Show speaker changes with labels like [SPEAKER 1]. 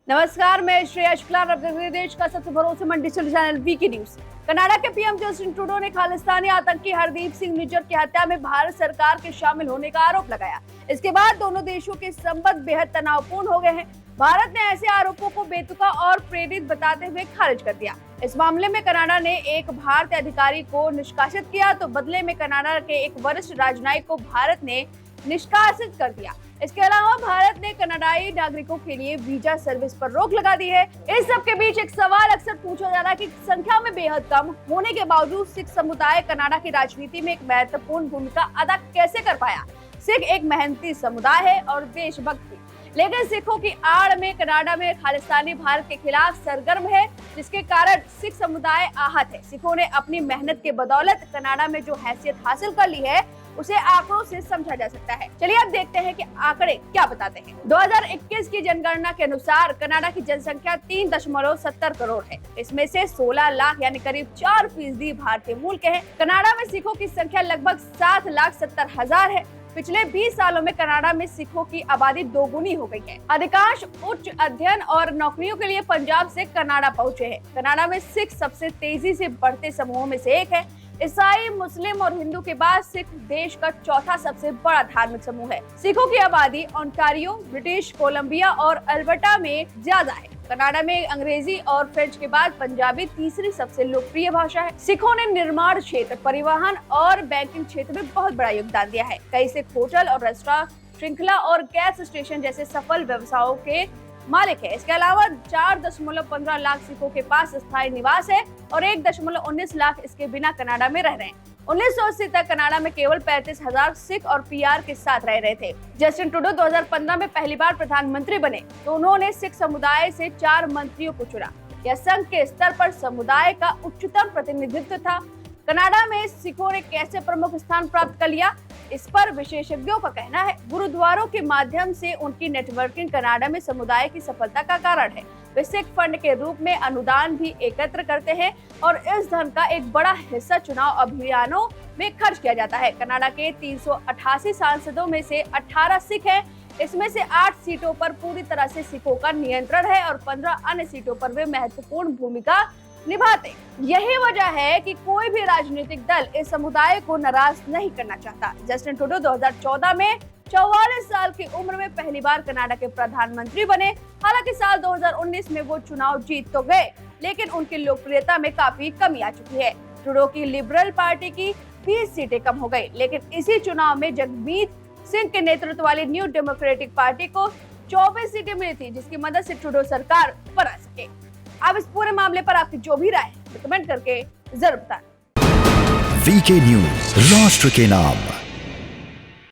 [SPEAKER 1] नमस्कार, मैं श्रेया शुक्ला। देश का सबसे भरोसेमंद digital channel VK news. Canada के पीएम जस्टिन ट्रूडो ने खालिस्तानी आतंकी हरदीप सिंह निज्जर की हत्या में भारत सरकार के शामिल होने का आरोप लगाया। इसके बाद दोनों देशों के संबंध बेहद तनावपूर्ण हो गए हैं। भारत ने ऐसे आरोपों को बेतुका और प्रेरित बताते हुए खारिज कर दिया। इस मामले में कनाडा ने एक भारतीय अधिकारी को निष्कासित किया, तो बदले में कनाडा के एक वरिष्ठ राजनयिक को भारत ने निष्कासित कर दिया। इसके अलावा भारत ने कनाडाई नागरिकों के लिए वीजा सर्विस पर रोक लगा दी है। इस सब के बीच एक सवाल अक्सर पूछा जा रहा है कि संख्या में बेहद कम होने के बावजूद सिख समुदाय कनाडा की राजनीति में एक महत्वपूर्ण भूमिका अदा कैसे कर पाया। सिख एक मेहनती समुदाय है और देशभक्त भी, लेकिन सिखों की आड़ में कनाडा में खालिस्तानी भारत के खिलाफ सरगर्म है, जिसके कारण सिख समुदाय आहत है। सिखों ने अपनी मेहनत के बदौलत कनाडा में जो हैसियत हासिल कर ली है, उसे आंकड़ों से समझा जा सकता है। चलिए अब देखते हैं कि आंकड़े क्या बताते हैं। 2021 की जनगणना के अनुसार कनाडा की जनसंख्या 3.70 करोड़ है। इसमें से 16 लाख यानी करीब 4% भारतीय मूल के हैं। कनाडा में सिखों की संख्या लगभग 7,70,000 है। पिछले 20 सालों में कनाडा में सिखों की आबादी दोगुनी हो गई है। अधिकांश उच्च अध्ययन और नौकरियों के लिए पंजाब से कनाडा पहुंचे हैं। कनाडा में सिख सबसे तेजी से बढ़ते समूहों में से एक है। ईसाई, मुस्लिम और हिंदू के बाद सिख देश का चौथा सबसे बड़ा धार्मिक समूह है। सिखों की आबादी ओंटारियो, ब्रिटिश कोलंबिया और अल्बर्टा में ज्यादा है। कनाडा में अंग्रेजी और फ्रेंच के बाद पंजाबी तीसरी सबसे लोकप्रिय भाषा है। सिखों ने निर्माण क्षेत्र, परिवहन और बैंकिंग क्षेत्र में बहुत बड़ा योगदान दिया है। कई सिख होटल और रेस्टोरेंट श्रृंखला और गैस स्टेशन जैसे सफल व्यवसायों के मालिक है। इसके अलावा 4.15 लाख सिखों के पास स्थायी निवास है और 1.19 लाख इसके बिना कनाडा में रह रहे हैं। 1980 तक कनाडा में केवल 35,000 सिख और पीआर के साथ रह रहे थे। जस्टिन ट्रूडो 2015 में पहली बार प्रधानमंत्री बने तो उन्होंने सिख समुदाय से 4 मंत्रियों को चुना। यह संघ के स्तर पर समुदाय का उच्चतम प्रतिनिधित्व था। कनाडा में सिखों ने कैसे प्रमुख स्थान प्राप्त कर लिया, इस पर विशेषज्ञों का कहना है गुरुद्वारों के माध्यम से उनकी नेटवर्किंग कनाडा में समुदाय की सफलता का कारण है। वे सिख फंड के रूप में अनुदान भी एकत्र करते हैं और इस धन का एक बड़ा हिस्सा चुनाव अभियानों में खर्च किया जाता है। कनाडा के 388 सांसदों में से 18 सिख हैं। इसमें से 8 सीटों पर पूरी तरह से सिखों का नियंत्रण है और 15 अन्य सीटों पर वे महत्वपूर्ण भूमिका निभाते। यही वजह है कि कोई भी राजनीतिक दल इस समुदाय को नाराज नहीं करना चाहता। जस्टिन ट्रूडो 2014 में 44 साल की उम्र में पहली बार कनाडा के प्रधानमंत्री बने। हालांकि साल 2019 में वो चुनाव जीत तो गए, लेकिन उनकी लोकप्रियता में काफी कमी आ चुकी है। ट्रूडो की लिबरल पार्टी की 20 सीटें कम हो गई, लेकिन इसी चुनाव में जगमीत सिंह के नेतृत्व वाली न्यू डेमोक्रेटिक पार्टी को 24 सीटें मिली थी, जिसकी मदद से ट्रूडो सरकार बना सके। अब इस पूरे मामले पर आपकी जो भी राय है कमेंट करके जरूर बताएं।
[SPEAKER 2] वीके न्यूज, राष्ट्र के नाम।